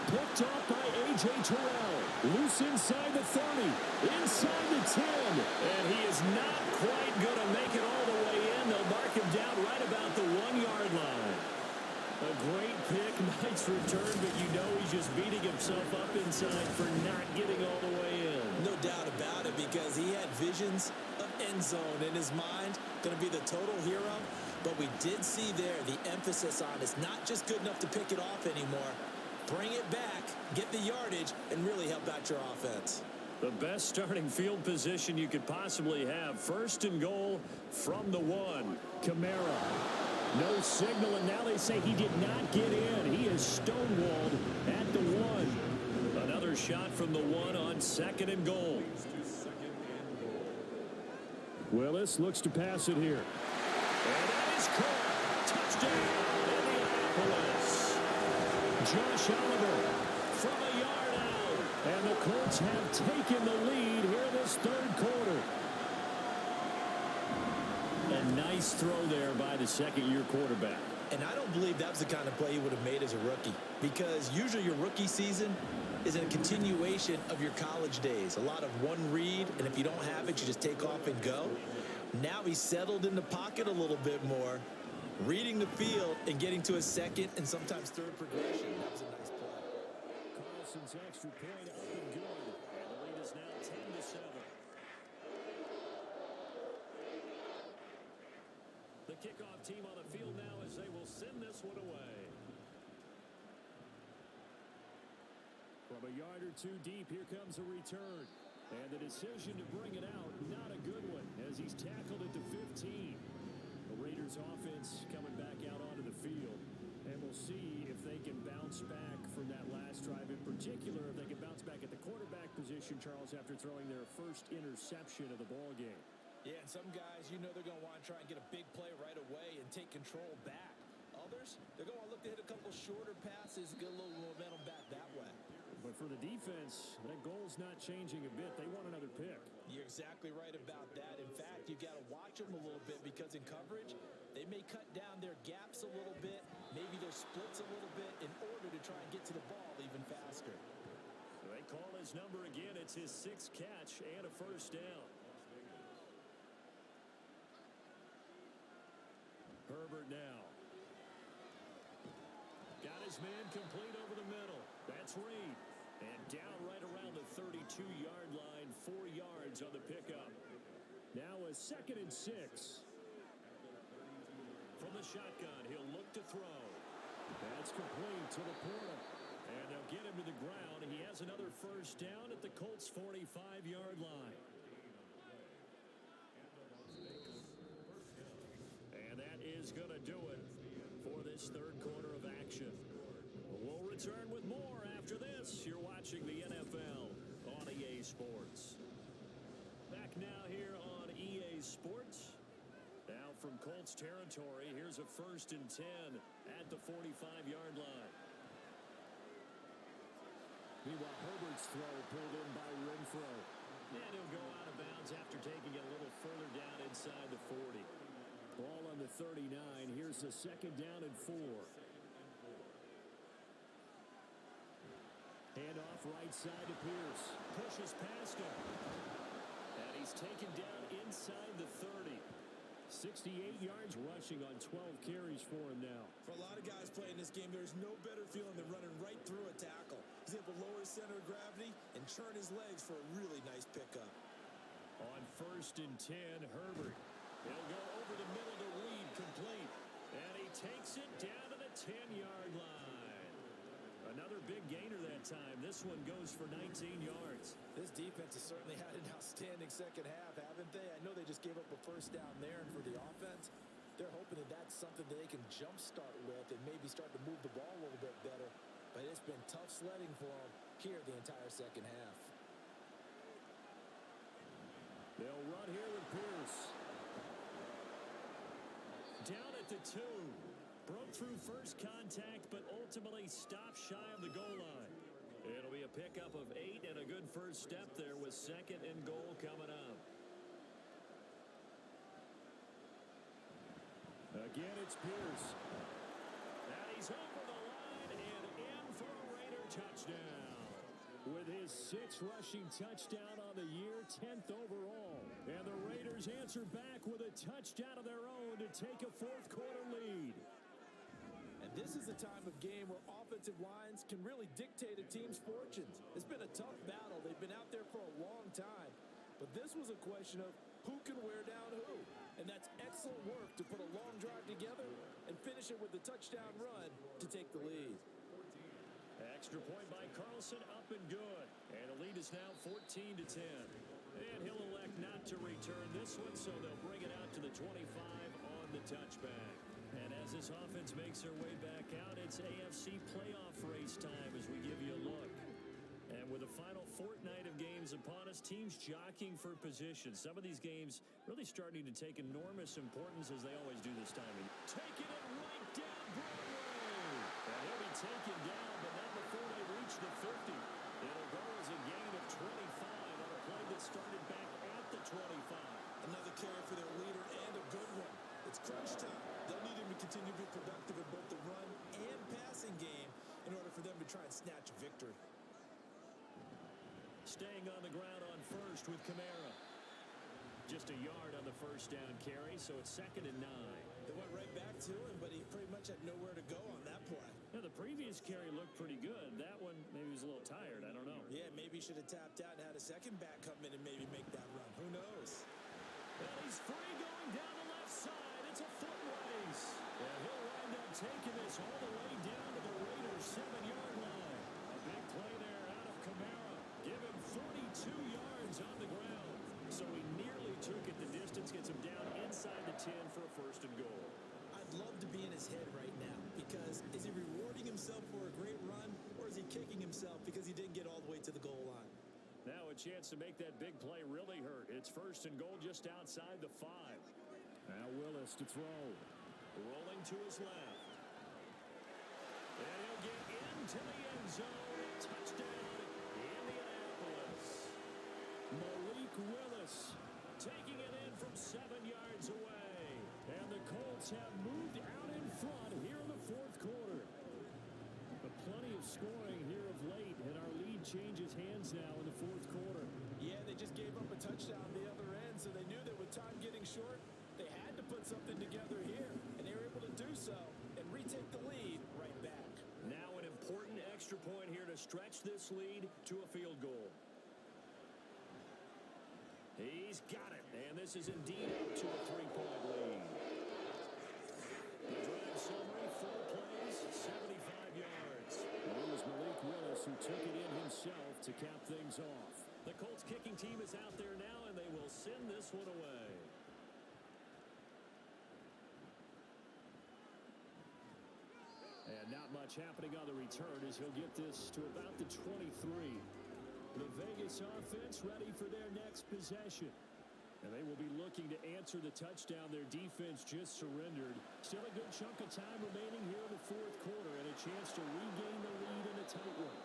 Picked off by A.J. Terrell. Loose inside the 30. Inside the 10. And he is not quite going to make it all the way in. They'll mark him down right about the 1-yard line. A great pick, nice return, but you know he's just beating himself up inside for not getting all the way in.
No doubt about it, because he had visions of end zone in his mind. Going to be the total hero. But we did see there the emphasis on it's not just good enough to pick it off anymore. Bring it back, get the yardage, and really help out your offense.
The best starting field position you could possibly have. 1st and goal from the 1. Kamara. No signal, and now they say he did not get in. He is stonewalled at the 1. Another shot from the 1 on 2nd and goal. Willis looks to pass it here. And that is caught. Touchdown, Indianapolis. Josh Oliver from a yard out. And the Colts have taken the lead here this 3rd quarter. A nice throw there by the 2nd-year quarterback.
And I don't believe that was the kind of play he would have made as a rookie, because usually your rookie season is a continuation of your college days. A lot of one read, and if you don't have it, you just take off and go. Now he's settled in the pocket a little bit more, reading the field and getting to a 2nd and sometimes 3rd progression. That was a nice play.
Carlson's extra point up and good. And the lead is now 10-7. The kickoff team on the field now as they will send this one away. From a yard or 2 deep, here comes a return. And the decision to bring it out, not a good one, as he's tackled at the 15. The Raiders offense coming back out onto the field. And we'll see if they can bounce back from that last drive. In particular, if they can bounce back at the quarterback position, Charles, after throwing their first interception of the ball game.
Yeah, and some guys, you know they're going to want to try and get a big play right away and take control back. Others, they're going to look to hit a couple shorter passes, get a little momentum back that way.
But for the defense, that goal's not changing a bit. They want another pick.
You're exactly right about that. In fact, you've got to watch them a little bit, because in coverage, they may cut down their gaps a little bit, maybe their splits a little bit, in order to try and get to the ball even faster.
They call his number again. It's his 6th catch and a 1st down. Herbert now. Got his man complete over the middle. That's Reed. And down right around the 32-yard line, 4 yards on the pickup. Now a 2nd and 6. From the shotgun, he'll look to throw. That's complete to Laporta. And they'll get him to the ground. He has another first down at the Colts' 45-yard line. And that is going to do it for this third quarter of action. We'll return with more after this. You're watching the NFL on EA Sports. Back now here on EA Sports. Now from Colts territory, here's a 1st and 10 at the 45-yard line.
Meanwhile, Herbert's throw pulled in by Renfro.
And he'll go out of bounds after taking it a little further down inside the 40.
Ball on the 39. Here's the 2nd down and 4. Hand off right side to Pierce.
Pushes past him. And he's taken down inside the 30.
68 yards rushing on 12 carries for him now.
For a lot of guys playing this game, there's no better feeling than running right through a tackle. He's able to lower his center of gravity and churn his legs for a really nice pickup.
On 1st and 10, Herbert. He'll go over the middle to Reed, complete. And he takes it down to the 10-yard line. Another big gainer that time. This one goes for 19 yards.
This defense has certainly had an outstanding second half, haven't they? I know they just gave up a first down there, and for the offense, they're hoping that that's something that they can jumpstart with and maybe start to move the ball a little bit better. But it's been tough sledding for them here the entire second half.
They'll run here with Pierce. Down at the 2. Broke through first contact, but ultimately stopped shy of the goal line. It'll be a pickup of 8 and a good first step there with 2nd and goal coming up.
Again, it's Pierce.
And he's over the line and in for a Raider touchdown.
With his 6th rushing touchdown on the year, 10th overall. And the Raiders answer back with a touchdown of their own to take a 4th quarter lead.
And this is a time of game where offensive lines can really dictate a team's fortunes. It's been a tough battle. They've been out there for a long time. But this was a question of who can wear down who. And that's excellent work to put a long drive together and finish it with a touchdown run to take the lead.
Extra point by Carlson, up and good. And the lead is now 14-10. And he'll elect not to return this one, so they'll bring it out to the 25 on the touchback. And as this offense makes their way back out, it's AFC playoff race time as we give you a look. And with the final fortnight of games upon us, teams jockeying for position. Some of these games really starting to take enormous importance as they always do this time. Taking it right down Broadway. And he'll be taken down, but not before they reach the 50. It'll go as a gain of 25 on a play that started back at the 25.
Another carry for their leader and a good one. It's crunch time. They'll need him to continue to be productive in both the run and passing game in order for them to try and snatch a victory.
Staying on the ground on 1st with Kamara. Just a yard on the first down carry, so it's 2nd and 9.
They went right back to him, but he pretty much had nowhere to go on that play.
Yeah, the previous carry looked pretty good. That one, maybe he was a little tired. I don't know.
Yeah, maybe he should have tapped out and had a second back come in and maybe make that run. Who knows?
And he's free going down the left side. It's a foot race. And he'll wind up taking this all the way down to the Raiders' 7-yard line. A big play there out of Kamara. Give him 42 yards on the ground. So he nearly took it the distance, gets him down inside the 10 for a 1st and goal.
I'd love to be in his head right now because is he rewarding himself for a great run or is he kicking himself because he didn't get all the way to the goal line?
Now a chance to make that big play really hurt. It's 1st and goal just outside the 5.
Now Willis to throw.
Rolling to his left. And he'll get into the end zone. Touchdown, Indianapolis.
Malik Willis
taking it in from 7 yards away. And the Colts have moved out in front here in the 4th quarter.
But plenty of scoring here of late, and our lead changes hands now in the 4th quarter.
Yeah, they just gave up a touchdown the other end, so they knew that with time getting short, they had to put something together here, and they were able to do so and retake the lead right back.
Now an important extra point here to stretch this lead to a field goal. He's got it. And this is indeed up to a 3-point lead. The drive summary, 4 plays, 75 yards. And it was Malik Willis who took it in himself to cap things off. The Colts kicking team is out there now, and they will send this one away. And not much happening on the return as he'll get this to about the 23. The Vegas offense ready for their next possession. And they will be looking to answer the touchdown their defense just surrendered. Still a good chunk of time remaining here in the fourth quarter and a chance to regain the lead in a tight one.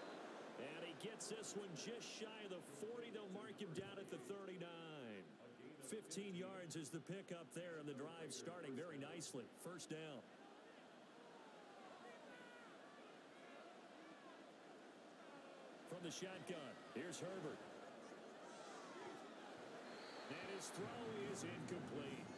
And he gets this one just shy of the 40. They'll mark him down at the 39. 15 yards is the pickup there, and the drive starting very nicely. First down. From the shotgun, here's Herbert. And his throw is incomplete.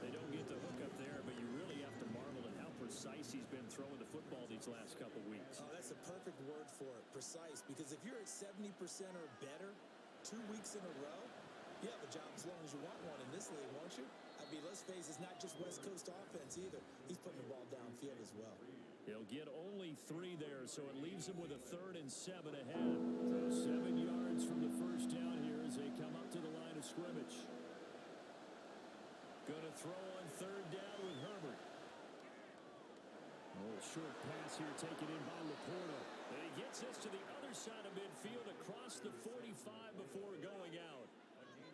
They don't get the hook up there, but you really have to marvel at how precise he's been throwing the football these last couple weeks.
Oh, that's a perfect word for it, precise, because if you're at 70% or better 2 weeks in a row, you have a job as long as you want one in this league, won't you? I mean, let's face it, it's not just West Coast offense either. He's putting the ball downfield as well.
He'll get only 3 there, so it leaves him with a 3rd and 7 ahead. So 7 yards from the first down here as they come up to the line of scrimmage. Going to throw on 3rd down with Herbert. Oh, short pass here taken in by Laporta. And he gets this to the other side of midfield across the 45 before going out.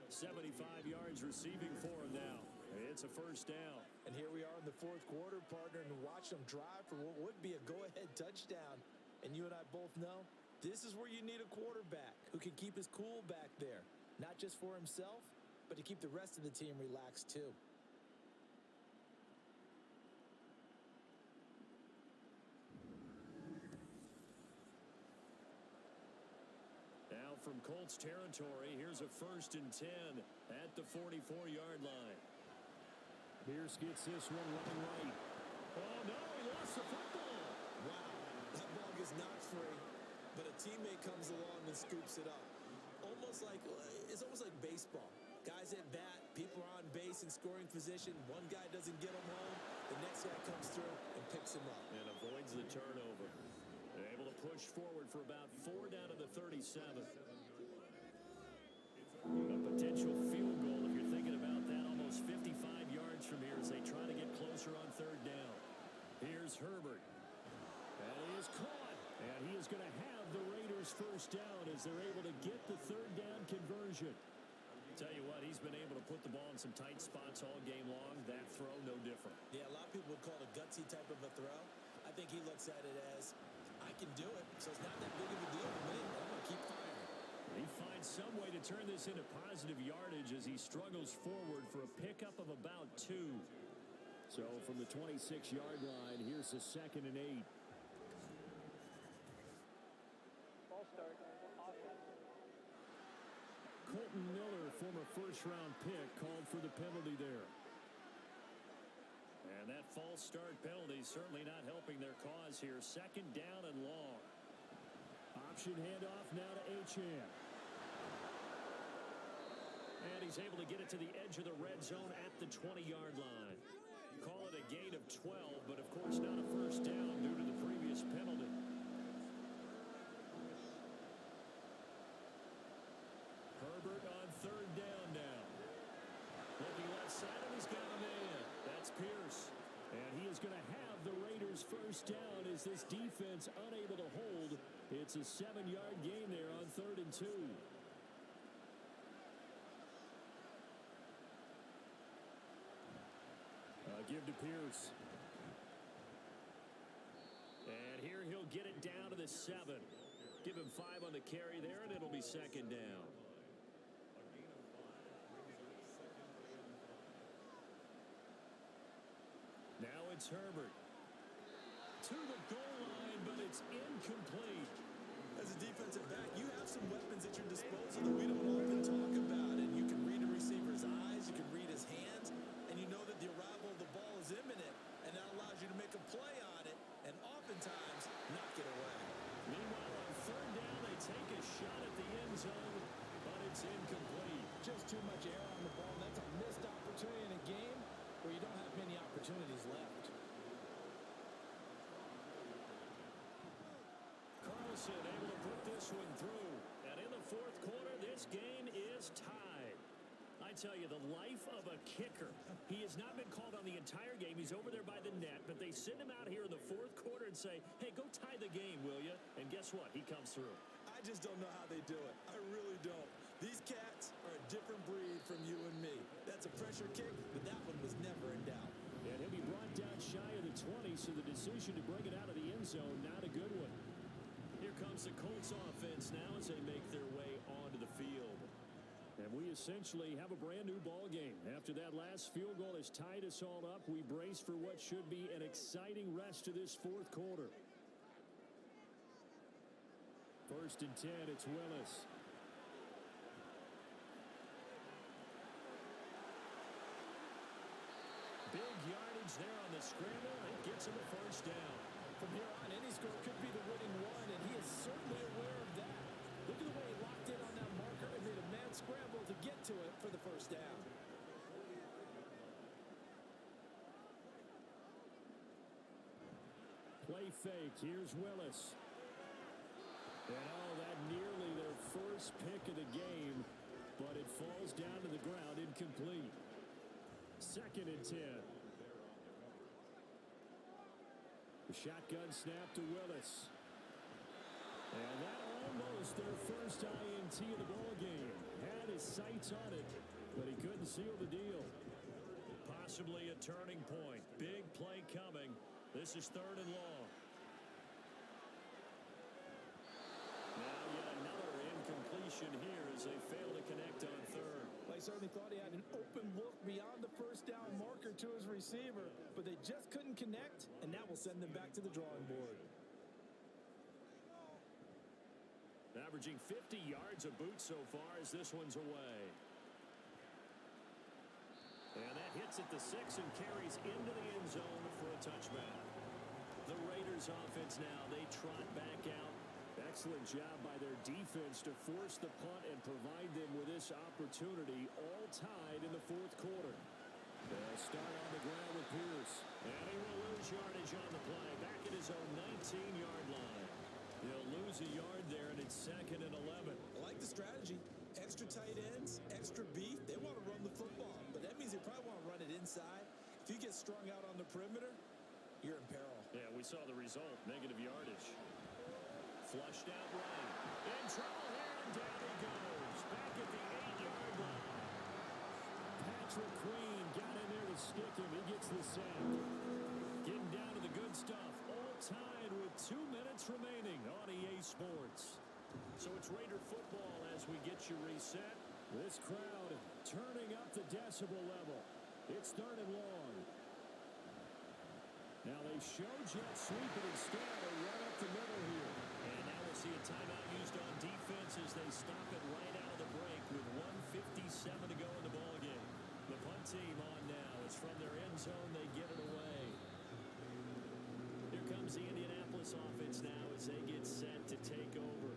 75 yards receiving for him now. It's a first down.
And here we are in the fourth quarter, partner, and watch them drive for what would be a go-ahead touchdown. And you and I both know this is where you need a quarterback who can keep his cool back there. Not just for himself, but to keep the rest of the team relaxed too.
Now from Colts territory, here's a 1st and 10 at the 44-yard line. Pierce gets this one running right. Oh, no, he lost the football.
Wow, that ball gets knocked free, but a teammate comes along and scoops it up. It's almost like baseball. Guys at bat, people are on base in scoring position. One guy doesn't get him home. The next guy comes through and picks him up.
And avoids the turnover. They're able to push forward for about 4 down to the 37. A potential field goal, if you're thinking about that, almost 55 yards from here as they try to get closer on 3rd down. Here's Herbert. And he is caught. And he is going to have the Raiders' first down as they're able to get the 3rd down conversion. Tell you what, he's been able to put the ball in some tight spots all game long. That throw, no different.
Yeah, a lot of people would call it a gutsy type of a throw. I think he looks at it as, I can do it, so it's not that big of a deal for me. I'm going to keep firing.
He finds some way to turn this into positive yardage as he struggles forward for a pickup of about 2. So from the 26-yard line, here's the 2nd and 8.
Ball start. Offense.
Colton Miller, former first-round pick, called for the penalty there. And that false start penalty certainly not helping their cause here. 2nd down and long. Option handoff now to Achane. And he's able to get it to the edge of the red zone at the 20-yard line. Call it a gain of 12, but of course not a first down due to the previous penalty. Herbert on 3rd down now. Looking left side, and he's got a man. That's Pierce. And he is going to have the Raiders' first down as this defense unable to hold. It's a 7-yard gain there on 3rd and 2. Give to Pierce. And here he'll get it down to the 7. Give him 5 on the carry there, and it'll be 2nd down. Now it's Herbert. To the goal line, but it's incomplete.
As a defensive back, you have some weapons at your disposal that we don't often talk about. And you can read a receiver's eyes, you can read his hands, and you know that the arrival of the ball is imminent, and that allows you to make a play on it, and oftentimes knock it away.
Meanwhile, on 3rd down, they take a shot at the end zone, but it's incomplete.
Just too much air
swing through. And in the fourth quarter, this game is tied. I tell you, the life of a kicker. He has not been called on the entire game. He's over there by the net, but they send him out here in the fourth quarter and say, hey, go tie the game, will you? And guess what? He comes through.
I just don't know how they do it. I really don't. These cats are a different breed from you and me. That's a pressure kick, but that one was never in doubt.
And he'll be brought down shy of the 20, so the decision to bring it out of the end zone, not a good one. Here comes the Colts offense now as they make their way onto the field. And we essentially have a brand new ball game. After that last field goal has tied us all up, we brace for what should be an exciting rest of this fourth quarter. First and 10, it's Willis. Big yardage there on the scramble. It gets him a first down.
From here on, any score could be the winning one, and he is certainly aware of that. Look at the way he locked in on that marker and made a mad scramble to get to it for the first down.
Play fake. Here's Willis. And that nearly their first pick of the game, but it falls down to the ground incomplete. Second and 10. The shotgun snap to Willis. And that almost their first INT of the ball game. Had his sights on it, but he couldn't seal the deal. Possibly a turning point. Big play coming. This is third and long. Now yet another incompletion here as they fail to connect on third.
Well, he certainly thought he had an open look beyond the first down marker to his receiver, but they just couldn't connect, and that will send them back to the drawing board.
Averaging 50 yards a boot so far as this one's away. And that hits at the 6 and carries into the end zone for a touchback. The Raiders offense now, they trot back out. Excellent job by their defense to force the punt and provide them with this opportunity, all tied in the fourth quarter. They'll start on the ground with Pierce. And he will lose yardage on the play, back at his own 19-yard line. They'll lose a yard there, and it's second and 11.
I like the strategy. Extra tight ends, extra beef. They want to run the football, but that means they probably want to run it inside. If you get strung out on the perimeter, you're in peril.
Yeah, we saw the result, negative yardage. Flushed out right. In trouble here, and down he goes. Back at the 8-yard line. Patrick Queen got in there to stick him. He gets the sack. Getting down to the good stuff. All tied with 2 minutes remaining on EA Sports. So it's Raider football as we get you reset. This crowd turning up the decibel level. It's third and long. Now they show jet sweep it instead. They run up the middle here. And now we'll see a timeout used on defense as they stop it right out of the break with 1:57 to go in the ballgame. The punt team on now. It's from their end zone. They get it away. Here comes the Indianapolis offense now as they get set to take over.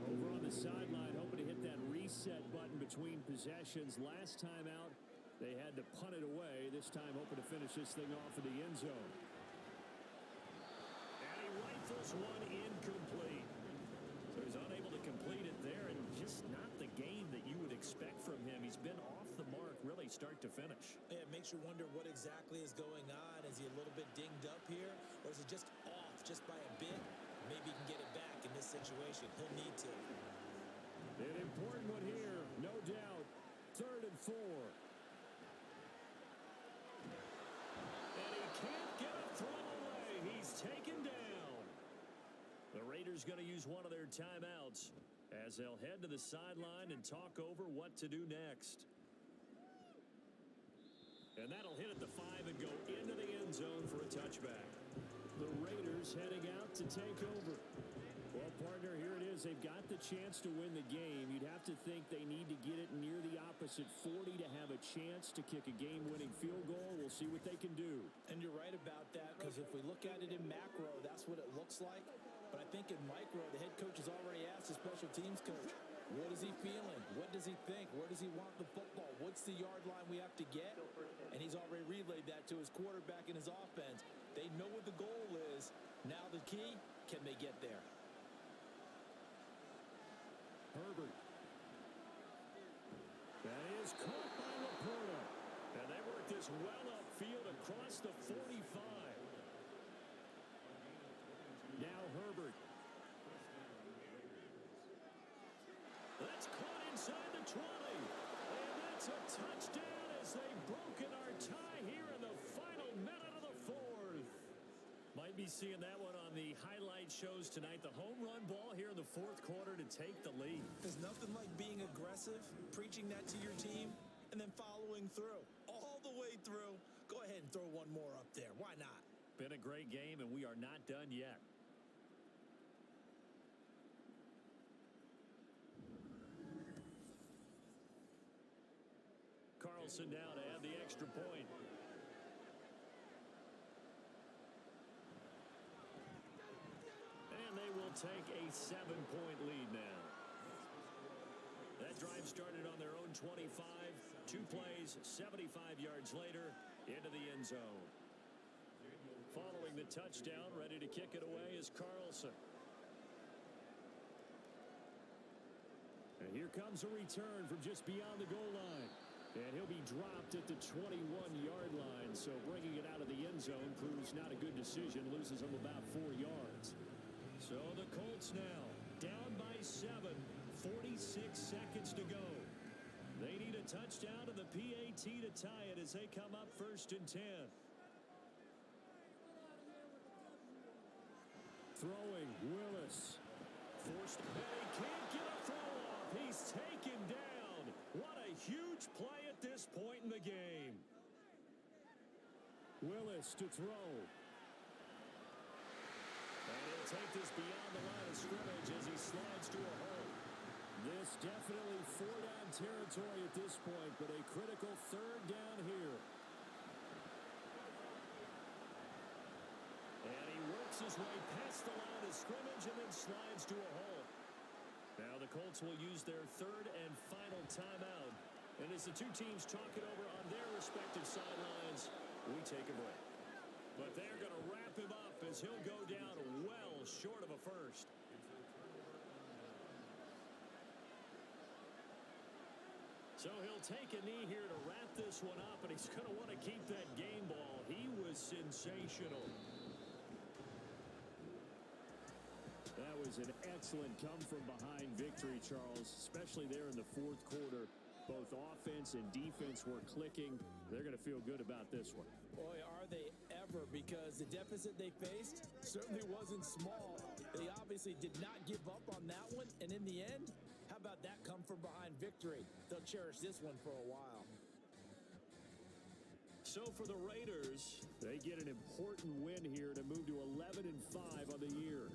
Over on the sideline, hoping to hit that reset button between possessions. Last time out, they had to punt it away. This time, hoping to finish this thing off in the end zone. And he rifles one incomplete. So he's unable to complete it there, and just not the game that you would expect from him. He's been off the mark, really, start to finish.
Yeah, it makes you wonder what exactly is going on. Is he a little bit dinged up here, or is it just off just by a bit? Maybe he can get it back in this situation. He'll need to.
An important one here, no doubt. Third and 4. And he can't get a throw away. He's taken down. The Raiders going to use one of their timeouts as they'll head to the sideline and talk over what to do next. And that'll hit at the 5 and go into the end zone for a touchback. The Raiders heading out to take over. Well, partner, here it is. They've got the chance to win the game. You'd have to think they need to get it near the opposite 40 to have a chance to kick a game-winning field goal. We'll see what they can do.
And you're right about that, because if we look at it in macro, that's what it looks like. But I think in micro, the head coach has already asked the special teams coach, what is he feeling? What does he think? Where does he want the football? What's the yard line we have to get? And he's already relayed that to his quarterback and his offense. They know what the goal is. Now the key, can they get there?
Herbert. That is caught by Laporta. And they work this well upfield across the 45. Now Herbert. That's caught inside the 20. And that's a touchdown as they've broken our tie here in the final minute of the fourth. Might be seeing that one on the highlight shows tonight. The home run ball here in the fourth quarter to take the lead.
There's nothing like being aggressive, preaching that to your team, and then following through. All the way through. Go ahead and throw one more up there. Why not?
Been a great game, and we are not done yet. Carlson now to add the extra point. And they will take a 7-point lead now. That drive started on their own 25. 2 plays, 75 yards later, into the end zone. Following the touchdown, ready to kick it away is Carlson. And here comes a return from just beyond the goal line. And he'll be dropped at the 21-yard line. So bringing it out of the end zone proves not a good decision. Loses him about 4 yards. So the Colts now down by 7. 46 seconds to go. They need a touchdown to the PAT to tie it as they come up 1st and 10. Throwing, Willis. Forced, and he can't get a throw off. He's taken down. What a huge play at this point in the game. Willis to throw. And he'll take this beyond the line of scrimmage as he slides to a hole. This definitely 4-down territory at this point, but a critical 3rd down here. And he works his way past the line of scrimmage and then slides to a hole. Now the Colts will use their 3rd and final timeout. And as the two teams talk it over on their respective sidelines, we take a break. But they're going to wrap him up as he'll go down well short of a first. So he'll take a knee here to wrap this one up, and he's going to want to keep that game ball. He was sensational. That was an excellent come-from-behind victory, Charles, especially there in the fourth quarter. Both offense and defense were clicking. They're going to feel good about this one.
Boy, are they ever, because the deficit they faced certainly wasn't small. They obviously did not give up on that one, and in the end, how about that come-from-behind victory? They'll cherish this one for a while.
So for the Raiders, they get an important win here to move to 11-5 on the year.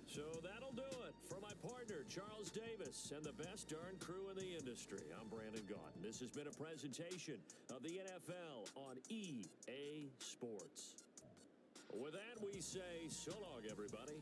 So that'll do it. For my partner, Charles Davis, and the best darn crew in the industry, I'm Brandon Gaudin. This has been a presentation of the NFL on EA Sports. With that, we say so long, everybody.